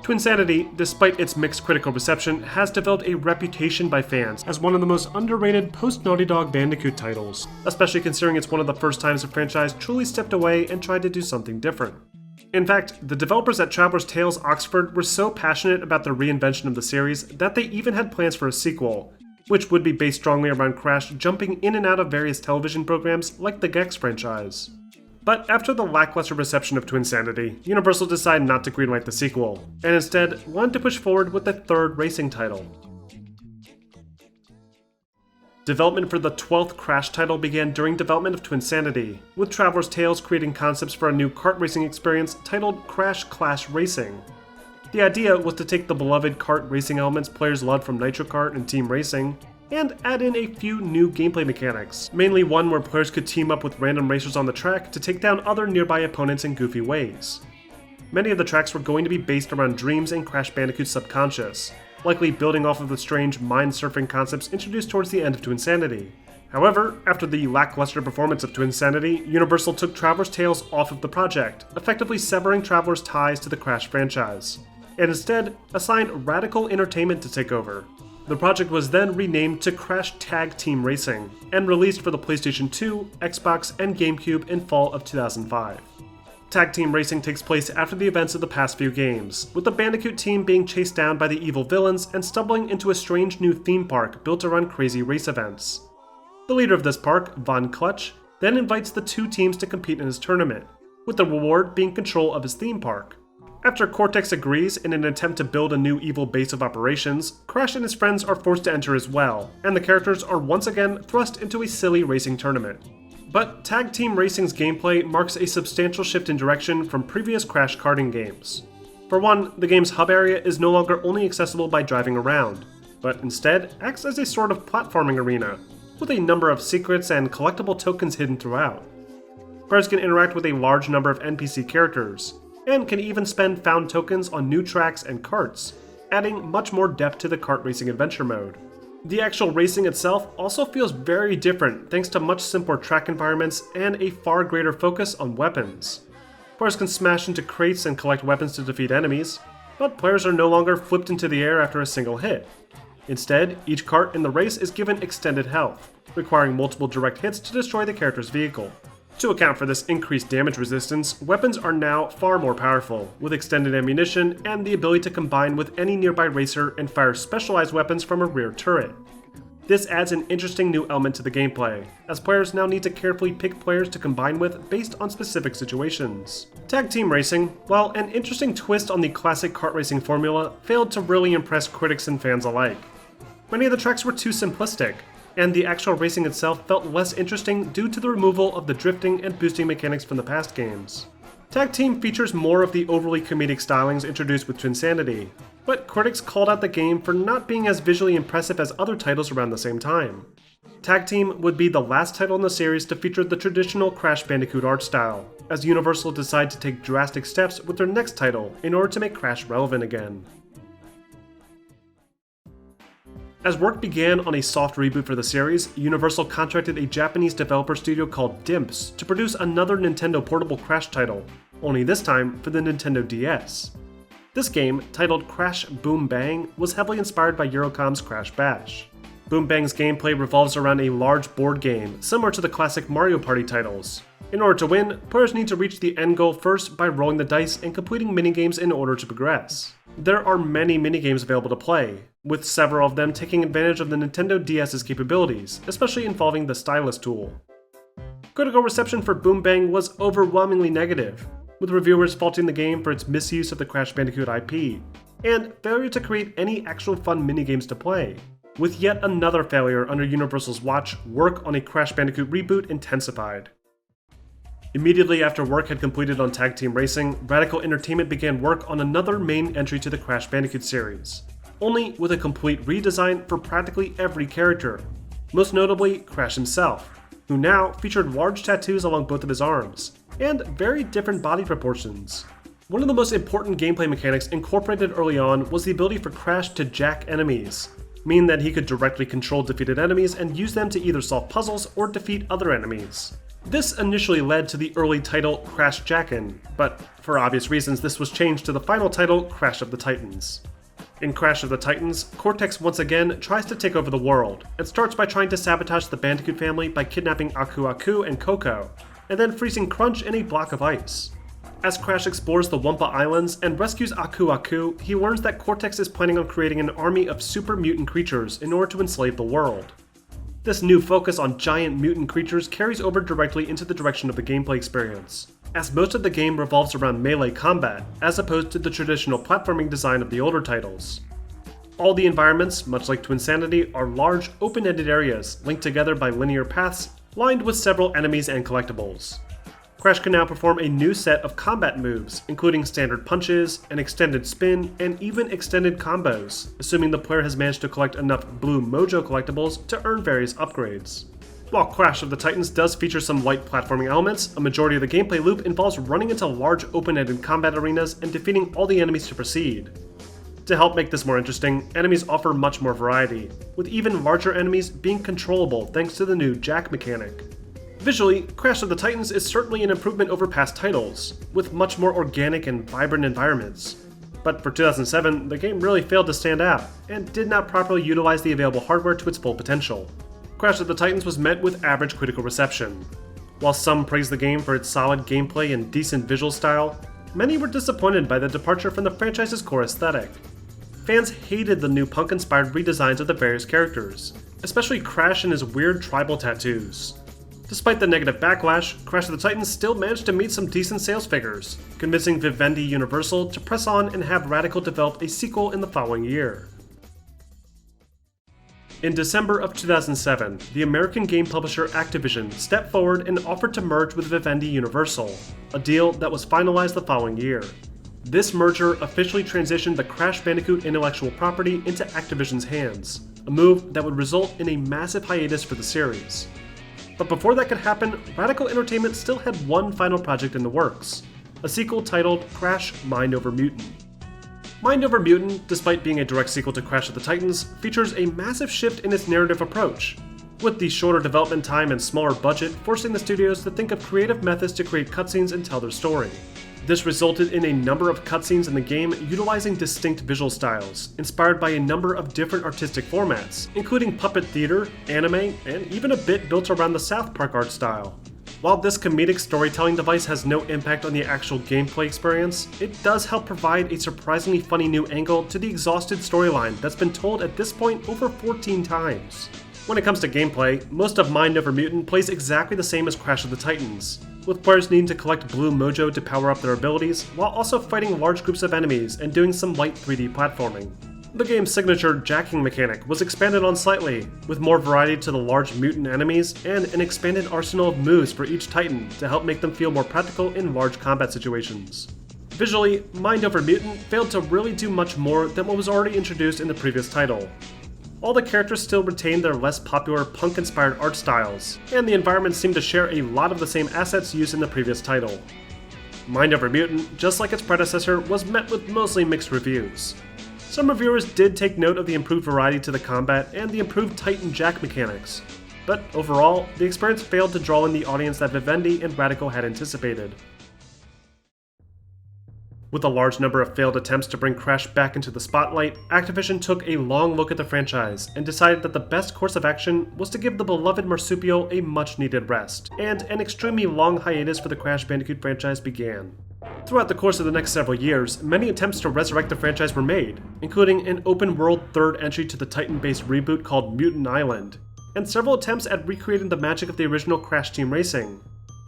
Twinsanity, despite its mixed critical reception, has developed a reputation by fans as one of the most underrated post-Naughty Dog Bandicoot titles, especially considering it's one of the first times the franchise truly stepped away and tried to do something different. In fact, the developers at Traveller's Tales Oxford were so passionate about the reinvention of the series that they even had plans for a sequel, which would be based strongly around Crash jumping in and out of various television programs like the Gex franchise. But after the lackluster reception of Twinsanity, Universal decided not to greenlight the sequel, and instead wanted to push forward with a third racing title. Development for the 12th Crash title began during development of Twinsanity, with Traveller's Tales creating concepts for a new kart racing experience titled Crash Clash Racing. The idea was to take the beloved kart racing elements players loved from Nitro Kart and Team Racing, and add in a few new gameplay mechanics, mainly one where players could team up with random racers on the track to take down other nearby opponents in goofy ways. Many of the tracks were going to be based around dreams and Crash Bandicoot's subconscious, likely building off of the strange mind-surfing concepts introduced towards the end of Twinsanity. However, after the lackluster performance of Twinsanity, Universal took Traveller's Tales off of the project, effectively severing Traveller's ties to the Crash franchise, and instead assigned Radical Entertainment to take over. The project was then renamed to Crash Tag Team Racing, and released for the PlayStation 2, Xbox, and GameCube in fall of 2005. Tag Team Racing takes place after the events of the past few games, with the Bandicoot team being chased down by the evil villains and stumbling into a strange new theme park built around crazy race events. The leader of this park, Von Clutch, then invites the two teams to compete in his tournament, with the reward being control of his theme park. After Cortex agrees in an attempt to build a new evil base of operations, Crash and his friends are forced to enter as well, and the characters are once again thrust into a silly racing tournament. But Tag Team Racing's gameplay marks a substantial shift in direction from previous Crash karting games. For one, the game's hub area is no longer only accessible by driving around, but instead acts as a sort of platforming arena, with a number of secrets and collectible tokens hidden throughout. Players can interact with a large number of NPC characters, and can even spend found tokens on new tracks and karts, adding much more depth to the kart racing adventure mode. The actual racing itself also feels very different thanks to much simpler track environments and a far greater focus on weapons. Players can smash into crates and collect weapons to defeat enemies, but players are no longer flipped into the air after a single hit. Instead, each kart in the race is given extended health, requiring multiple direct hits to destroy the character's vehicle. To account for this increased damage resistance, weapons are now far more powerful, with extended ammunition and the ability to combine with any nearby racer and fire specialized weapons from a rear turret. This adds an interesting new element to the gameplay, as players now need to carefully pick players to combine with based on specific situations. Tag Team Racing, while an interesting twist on the classic kart racing formula, failed to really impress critics and fans alike. Many of the tracks were too simplistic, and the actual racing itself felt less interesting due to the removal of the drifting and boosting mechanics from the past games. Tag Team features more of the overly comedic stylings introduced with Twinsanity, but critics called out the game for not being as visually impressive as other titles around the same time. Tag Team would be the last title in the series to feature the traditional Crash Bandicoot art style, as Universal decided to take drastic steps with their next title in order to make Crash relevant again. As work began on a soft reboot for the series, Universal contracted a Japanese developer studio called Dimps to produce another Nintendo portable Crash title, only this time for the Nintendo DS. This game, titled Crash Boom Bang, was heavily inspired by Eurocom's Crash Bash. Boom Bang's gameplay revolves around a large board game, similar to the classic Mario Party titles. In order to win, players need to reach the end goal first by rolling the dice and completing minigames in order to progress. There are many minigames available to play, with several of them taking advantage of the Nintendo DS's capabilities, especially involving the stylus tool. Critical reception for Boom Bang was overwhelmingly negative, with reviewers faulting the game for its misuse of the Crash Bandicoot IP, and failure to create any actual fun minigames to play. With yet another failure under Universal's watch, work on a Crash Bandicoot reboot intensified. Immediately after work had completed on Tag Team Racing, Radical Entertainment began work on another main entry to the Crash Bandicoot series, only with a complete redesign for practically every character, most notably Crash himself, who now featured large tattoos along both of his arms, and very different body proportions. One of the most important gameplay mechanics incorporated early on was the ability for Crash to jack enemies, meaning that he could directly control defeated enemies and use them to either solve puzzles or defeat other enemies. This initially led to the early title Crash Jackin', but for obvious reasons this was changed to the final title Crash of the Titans. In Crash of the Titans, Cortex once again tries to take over the world, and starts by trying to sabotage the Bandicoot family by kidnapping Aku Aku and Coco, and then freezing Crunch in a block of ice. As Crash explores the Wumpa Islands and rescues Aku Aku, he learns that Cortex is planning on creating an army of super mutant creatures in order to enslave the world. This new focus on giant mutant creatures carries over directly into the direction of the gameplay experience, as most of the game revolves around melee combat, as opposed to the traditional platforming design of the older titles. All the environments, much like Twinsanity, are large, open-ended areas linked together by linear paths, lined with several enemies and collectibles. Crash can now perform a new set of combat moves, including standard punches, an extended spin, and even extended combos, assuming the player has managed to collect enough Blue Mojo collectibles to earn various upgrades. While Crash of the Titans does feature some light platforming elements, a majority of the gameplay loop involves running into large open-ended combat arenas and defeating all the enemies to proceed. To help make this more interesting, enemies offer much more variety, with even larger enemies being controllable thanks to the new jack mechanic. Visually, Crash of the Titans is certainly an improvement over past titles, with much more organic and vibrant environments. But for 2007, the game really failed to stand out, and did not properly utilize the available hardware to its full potential. Crash of the Titans was met with average critical reception. While some praised the game for its solid gameplay and decent visual style, many were disappointed by the departure from the franchise's core aesthetic. Fans hated the new punk-inspired redesigns of the various characters, especially Crash and his weird tribal tattoos. Despite the negative backlash, Crash of the Titans still managed to meet some decent sales figures, convincing Vivendi Universal to press on and have Radical develop a sequel in the following year. In December of 2007, the American game publisher Activision stepped forward and offered to merge with Vivendi Universal, a deal that was finalized the following year. This merger officially transitioned the Crash Bandicoot intellectual property into Activision's hands, a move that would result in a massive hiatus for the series. But before that could happen, Radical Entertainment still had one final project in the works, a sequel titled Crash Mind Over Mutant. Mind Over Mutant, despite being a direct sequel to Crash of the Titans, features a massive shift in its narrative approach, with the shorter development time and smaller budget forcing the studios to think of creative methods to create cutscenes and tell their story. This resulted in a number of cutscenes in the game utilizing distinct visual styles, inspired by a number of different artistic formats, including puppet theater, anime, and even a bit built around the South Park art style. While this comedic storytelling device has no impact on the actual gameplay experience, it does help provide a surprisingly funny new angle to the exhausted storyline that's been told at this point over 14 times. When it comes to gameplay, most of Mind Over Mutant plays exactly the same as Crash of the Titans, with players needing to collect Blue Mojo to power up their abilities, while also fighting large groups of enemies and doing some light 3D platforming. The game's signature jacking mechanic was expanded on slightly, with more variety to the large mutant enemies and an expanded arsenal of moves for each Titan to help make them feel more practical in large combat situations. Visually, Mind Over Mutant failed to really do much more than what was already introduced in the previous title. All the characters still retained their less popular punk-inspired art styles, and the environments seemed to share a lot of the same assets used in the previous title. Mind Over Mutant, just like its predecessor, was met with mostly mixed reviews. Some reviewers did take note of the improved variety to the combat and the improved Titan Jack mechanics, but overall, the experience failed to draw in the audience that Vivendi and Radical had anticipated. With a large number of failed attempts to bring Crash back into the spotlight, Activision took a long look at the franchise and decided that the best course of action was to give the beloved marsupial a much-needed rest, and an extremely long hiatus for the Crash Bandicoot franchise began. Throughout the course of the next several years, many attempts to resurrect the franchise were made, including an open-world third entry to the Titan-based reboot called Mutant Island, and several attempts at recreating the magic of the original Crash Team Racing.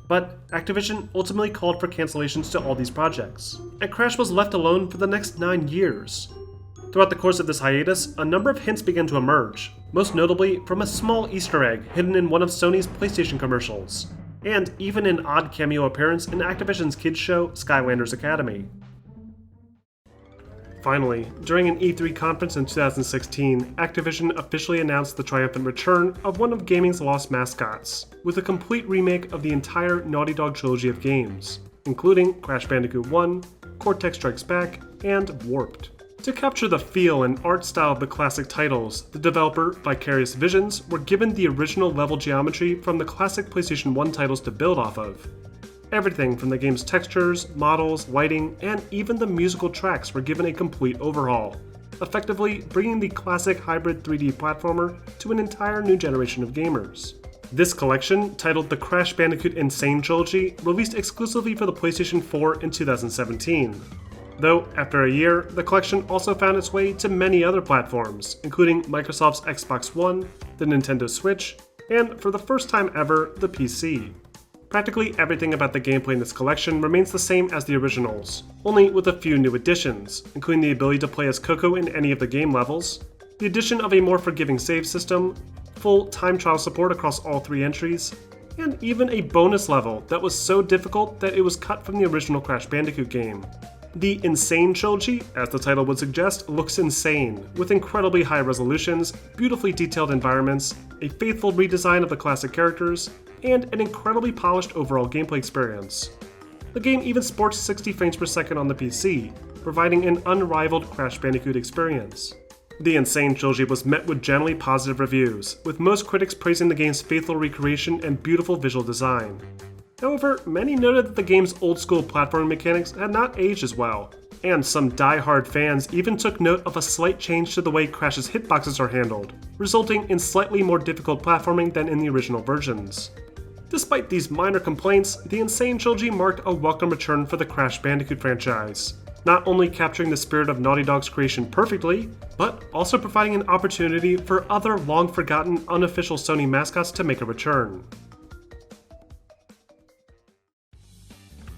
But Activision ultimately called for cancellations to all these projects, and Crash was left alone for the next 9 years. Throughout the course of this hiatus, a number of hints began to emerge, most notably from a small Easter egg hidden in one of Sony's PlayStation commercials, and even an odd cameo appearance in Activision's kids show Skylanders Academy. Finally, during an E3 conference in 2016, Activision officially announced the triumphant return of one of gaming's lost mascots, with a complete remake of the entire Naughty Dog trilogy of games, including Crash Bandicoot 1, Cortex Strikes Back, and Warped. To capture the feel and art style of the classic titles, the developer, Vicarious Visions, were given the original level geometry from the classic PlayStation 1 titles to build off of. Everything from the game's textures, models, lighting, and even the musical tracks were given a complete overhaul, effectively bringing the classic hybrid 3D platformer to an entire new generation of gamers. This collection, titled the Crash Bandicoot Insane Trilogy, released exclusively for the PlayStation 4 in 2017. Though, after a year, the collection also found its way to many other platforms, including Microsoft's Xbox One, the Nintendo Switch, and, for the first time ever, the PC. Practically everything about the gameplay in this collection remains the same as the originals, only with a few new additions, including the ability to play as Coco in any of the game levels, the addition of a more forgiving save system, full time trial support across all 3 entries, and even a bonus level that was so difficult that it was cut from the original Crash Bandicoot game. The Insane Trilogy, as the title would suggest, looks insane, with incredibly high resolutions, beautifully detailed environments, a faithful redesign of the classic characters, and an incredibly polished overall gameplay experience. The game even sports 60 frames per second on the PC, providing an unrivaled Crash Bandicoot experience. The Insane Trilogy was met with generally positive reviews, with most critics praising the game's faithful recreation and beautiful visual design. However, many noted that the game's old-school platforming mechanics had not aged as well, and some die-hard fans even took note of a slight change to the way Crash's hitboxes are handled, resulting in slightly more difficult platforming than in the original versions. Despite these minor complaints, the Insane Trilogy marked a welcome return for the Crash Bandicoot franchise, not only capturing the spirit of Naughty Dog's creation perfectly, but also providing an opportunity for other long-forgotten unofficial Sony mascots to make a return.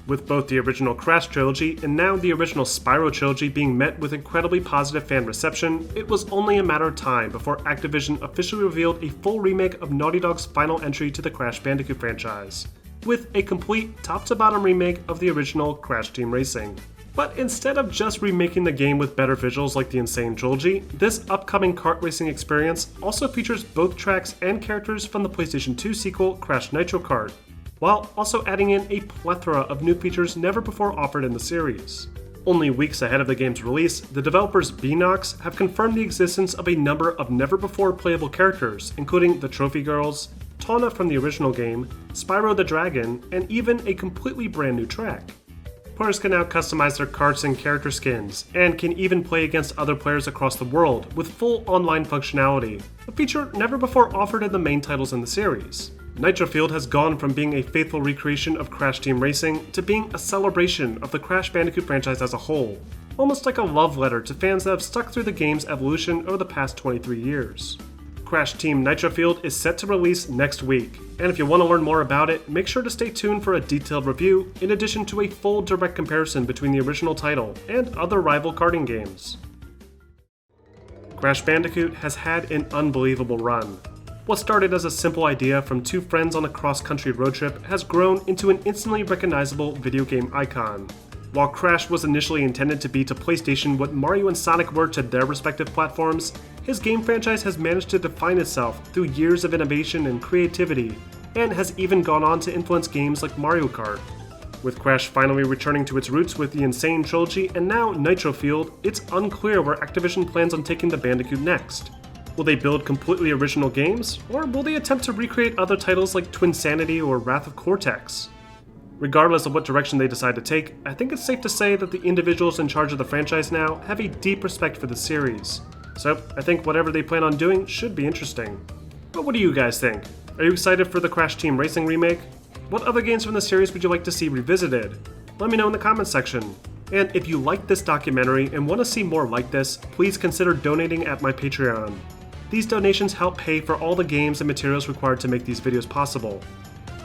With both the original Crash trilogy and now the original Spyro trilogy being met with incredibly positive fan reception, it was only a matter of time before Activision officially revealed a full remake of Naughty Dog's final entry to the Crash Bandicoot franchise, with a complete top-to-bottom remake of the original Crash Team Racing. But instead of just remaking the game with better visuals like the Insane Trilogy, this upcoming kart racing experience also features both tracks and characters from the PlayStation 2 sequel Crash Nitro Kart, while also adding in a plethora of new features never before offered in the series. Only weeks ahead of the game's release, the developers Beenox have confirmed the existence of a number of never-before playable characters, including the Trophy Girls, Tawna from the original game, Spyro the Dragon, and even a completely brand new track. Players can now customize their karts and character skins, and can even play against other players across the world with full online functionality, a feature never before offered in the main titles in the series. Nitro-Fueled has gone from being a faithful recreation of Crash Team Racing to being a celebration of the Crash Bandicoot franchise as a whole, almost like a love letter to fans that have stuck through the game's evolution over the past 23 years. Crash Team Nitro-Fueled is set to release next week, and if you want to learn more about it, make sure to stay tuned for a detailed review, in addition to a full direct comparison between the original title and other rival karting games. Crash Bandicoot has had an unbelievable run. What started as a simple idea from 2 friends on a cross-country road trip has grown into an instantly recognizable video game icon. While Crash was initially intended to be to PlayStation what Mario and Sonic were to their respective platforms, his game franchise has managed to define itself through years of innovation and creativity, and has even gone on to influence games like Mario Kart. With Crash finally returning to its roots with the Insane Trilogy and now Nitro-Fueled, it's unclear where Activision plans on taking the Bandicoot next. Will they build completely original games, or will they attempt to recreate other titles like Twinsanity or Wrath of Cortex? Regardless of what direction they decide to take, I think it's safe to say that the individuals in charge of the franchise now have a deep respect for the series. So I think whatever they plan on doing should be interesting. But what do you guys think? Are you excited for the Crash Team Racing remake? What other games from the series would you like to see revisited? Let me know in the comments section. And if you like this documentary and want to see more like this, please consider donating at my Patreon. These donations help pay for all the games and materials required to make these videos possible.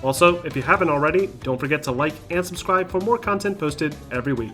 Also, if you haven't already, don't forget to like and subscribe for more content posted every week.